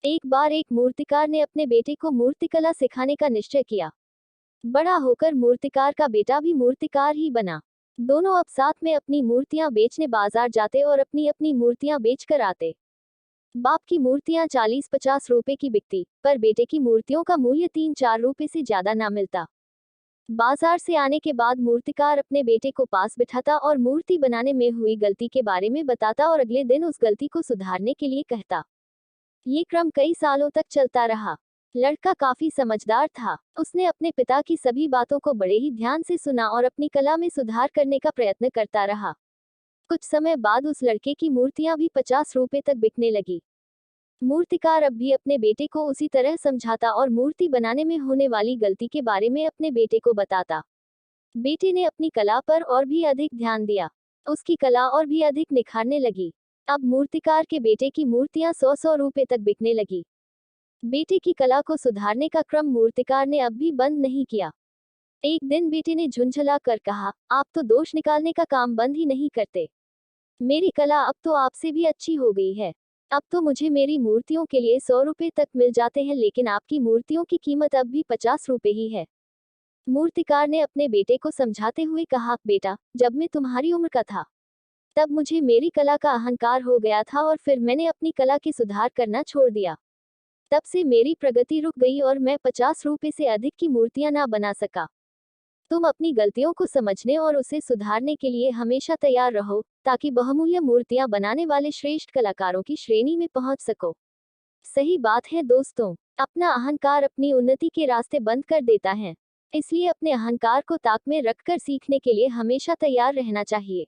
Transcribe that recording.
एक बार एक मूर्तिकार ने अपने बेटे को मूर्तिकला सिखाने का निश्चय किया। बड़ा होकर मूर्तिकार का बेटा भी मूर्तिकार ही बना। दोनों अब साथ में अपनी मूर्तियां बेचने बाजार जाते और अपनी अपनी मूर्तियां बेचकर आते। बाप की मूर्तियां 40-50 रुपए की बिकती, पर बेटे की मूर्तियों का मूल्य 3-4 रुपए से ज्यादा ना मिलता। बाजार से आने के बाद मूर्तिकार अपने बेटे को पास बिठाता और मूर्ति बनाने में हुई गलती के बारे में बताता और अगले दिन उस गलती को सुधारने के लिए कहता। ये क्रम कई सालों तक चलता रहा। लड़का काफी समझदार था। उसने अपने पिता की सभी बातों को बड़े ही ध्यान से सुना और अपनी कला में सुधार करने का प्रयत्न करता रहा। कुछ समय बाद उस लड़के की मूर्तियां भी 50 रुपए तक बिकने लगी। मूर्तिकार अब भी अपने बेटे को उसी तरह समझाता और मूर्ति बनाने में होने वाली गलती के बारे में अपने बेटे को बताता। बेटे ने अपनी कला पर और भी अधिक ध्यान दिया। उसकी कला और भी अधिक निखारने लगी। अब मूर्तिकार के बेटे की मूर्तियां 100-100 रुपए तक बिकने लगी। बेटे की कला को सुधारने का क्रम मूर्तिकार ने अब भी बंद नहीं किया। एक दिन बेटे ने झुंझला कर कहा, आप तो दोष निकालने का काम बंद ही नहीं करते। मेरी कला अब तो आपसे भी अच्छी हो गई है। अब तो मुझे मेरी मूर्तियों के लिए 100 रुपए तक मिल जाते हैं, लेकिन आपकी मूर्तियों की कीमत अब भी 50 रुपए ही है। मूर्तिकार ने अपने बेटे को समझाते हुए कहा, बेटा, जब मैं तुम्हारी उम्र का था तब मुझे मेरी कला का अहंकार हो गया था और फिर मैंने अपनी कला के सुधार करना छोड़ दिया। तब से मेरी प्रगति रुक गई और मैं 50 रुपए से अधिक की मूर्तियां ना बना सका। तुम अपनी गलतियों को समझने और उसे सुधारने के लिए हमेशा तैयार रहो, ताकि बहुमूल्य मूर्तियां बनाने वाले श्रेष्ठ कलाकारों की श्रेणी में पहुंच सको। सही बात है दोस्तों, अपना अहंकार अपनी उन्नति के रास्ते बंद कर देता है। इसलिए अपने अहंकार को ताक में रखकर सीखने के लिए हमेशा तैयार रहना चाहिए।